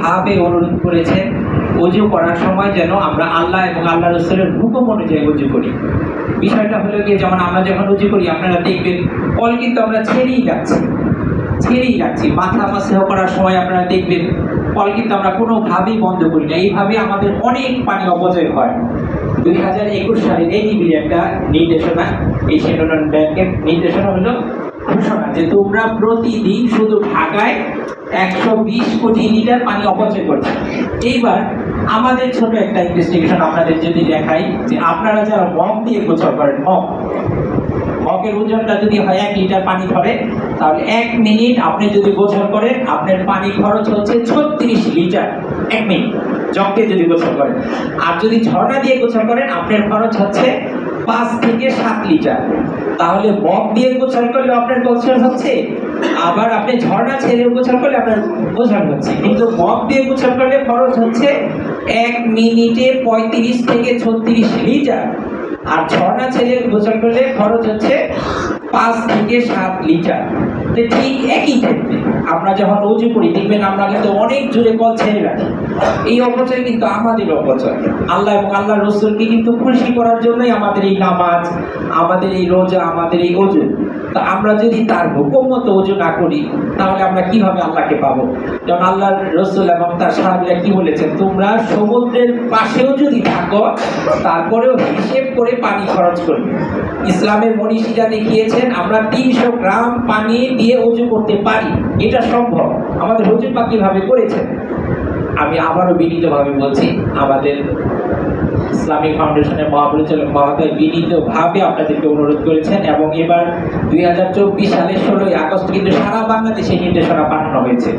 বিনীতভাবে অনুরোধ করেছেন ওযু করার সময় যেন আমরা আল্লাহ এবং আল্লাহ রাসূলের হুকুম অনুযায়ী ওযু করি। বিষয়টা হলো গিয়ে, যেমন আমরা যখন ওযু করি আপনারা দেখবেন কল কিন্তু আমরা ছেড়েই যাচ্ছি। মাথা মাসহ করার সময় আপনারা দেখবেন কল কিন্তু আমরা কোনোভাবেই বন্ধ করি না। এইভাবে আমাদের অনেক পানি অপচয় হয়। 2021 সালের এই একটা নির্দেশনা, এশিয়ান উন্নয়ন ব্যাংকের নির্দেশনা হলো ঘোষণা যে তোমরা প্রতিদিন শুধু ঢাকায় 120 কোটি লিটার পানি অপচয় করছে। এইবার আমাদের ছোট একটা ইনভেস্টিগেশন আপনাদের যদি দেখাই যে আপনারা যারা মগ দিয়ে গোসল করেন, মগের ওজনটা যদি হয় 1 লিটার পানি ধরে, তাহলে 1 মিনিট আপনি যদি গোসল করেন আপনার পানি খরচ হচ্ছে 36 লিটার 1 মিনিট জগ দিয়ে যদি গোসল করেন। আর যদি ঝর্ণা দিয়ে গোসল করেন আপনার খরচ হচ্ছে 5 থেকে 7 লিটার। তাহলে মগ দিয়ে গোসল করলে আপনার গোসল হচ্ছে, আবার আপনি ঝর্ণা ছেড়ে গোসল করলে আপনার গোসল হচ্ছে। কিন্তু মগ দিয়ে গোসল করলে খরচ হচ্ছে 1 মিনিটে 35 থেকে 36 লিটার, আর ঝর্ণা ছেড়ে গোসল করলে খরচ হচ্ছে 5 থেকে 7 লিটার। ঠিক একই ক্ষেত্রে আমরা যখন ওযু করি দেখবেন আমরা কিন্তু অনেক জোরে কল ছেড়ে রাখি। এই অপচয় কিন্তু আমাদের অপচয়। আল্লাহ এবং আল্লাহ রাসূলকে কিন্তু খুশি করার জন্যই আমাদের এই নামাজ, আমাদের এই রোজা, আমাদের এই ওযু। তা আমরা যদি তার হুকুম মতো ওযু না করি তাহলে আমরা কিভাবে আল্লাহকে পাবো? যেমন আল্লাহর রাসূল এবং তার সাহাবীরা কি বলেছেন, তোমরা সমুদ্রের পাশেও যদি থাকো তারপরেও হিসেব করে পানি খরচ করবে। ইসলামের মনীষীরা দেখিয়েছেন আমরা 300 গ্রাম পানি দিয়ে ওযু করতে পারি, এটা সম্ভব। আমাদের হুজুর পাক কিভাবে করেছেন। আমি আবারও বিনীতভাবে বলছি, আমাদের ইসলামিক ফাউন্ডেশনের মহাপরিচালক মহোদয় বিনীতভাবে আপনাদেরকে অনুরোধ করেছেন, এবং এবার 2024 সালের 16ই আগস্ট কিন্তু সারা বাংলাদেশে নির্দেশনা পাঠানো হয়েছে।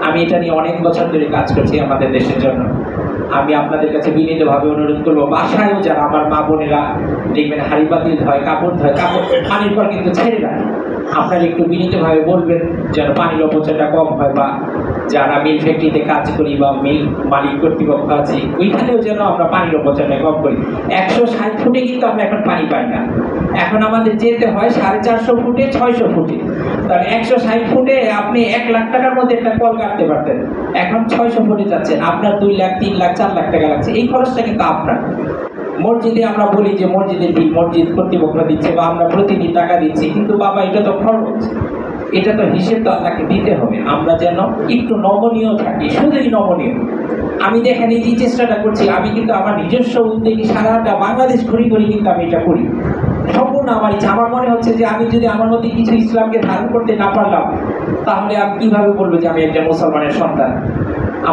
আমি এটা নিয়ে অনেক বছর ধরে কাজ করছি আমাদের দেশের জন্য। আমি আপনাদের কাছে বিনীতভাবে অনুরোধ করবো, বাসায়ও যারা আমার মা বোনেরা দেখবেন হাঁড়ি পাতিল ধয়, কাপড় ধয়, পানির পর কিন্তু ছেড়ে রাখে, আপনারা একটু বিনীতভাবে বলবেন যেন পানির অপচয়টা কম হয়, বা যারা মিল ফ্যাক্টরিতে কাজ করি বা মিল মালিক কর্তৃপক্ষ আছে ওইখানেও যেন আমরা পানির অপচয়টা কম করি। 160 ফুটে কিন্তু আমরা এখন পানি পাই না, এখন আমাদের যেতে হয় 450 ফুটে 600 ফুটে। তাহলে 160 ফুটে আপনি 1 লাখ টাকার মধ্যে একটা কল কাটতে পারতেন, এখন 600 ফুটে যাচ্ছেন, আপনার 2 লাখ 3 লাখ 4 লাখ টাকা লাগছে। এই খরচটা কিন্তু আপনার। মসজিদে আমরা বলি যে মসজিদের বিল মসজিদ কর্তৃপক্ষ দিচ্ছে বা আমরা প্রতিদিন টাকা দিচ্ছি, কিন্তু বাবা এটা তো খরচ, এটা তো হিসেব তো আপনাকে দিতে হবে। আমরা যেন একটু নমনীয় থাকি, শুধুই নমনীয়। আমি দেখেন এই যে চেষ্টাটা করছি, আমি কিন্তু আমার নিজস্ব উদ্যোগে সারাটা বাংলাদেশ ঘুরি কিন্তু আমি এটা করি সম্পূর্ণ আমার ইচ্ছা। আমার মনে হচ্ছে যে আমি যদি আমার মধ্যে কিছু ইসলামকে ধারণ করতে না পারলাম তাহলে আমি কিভাবে বলবো যে আমি একজন মুসলমানের সন্তান।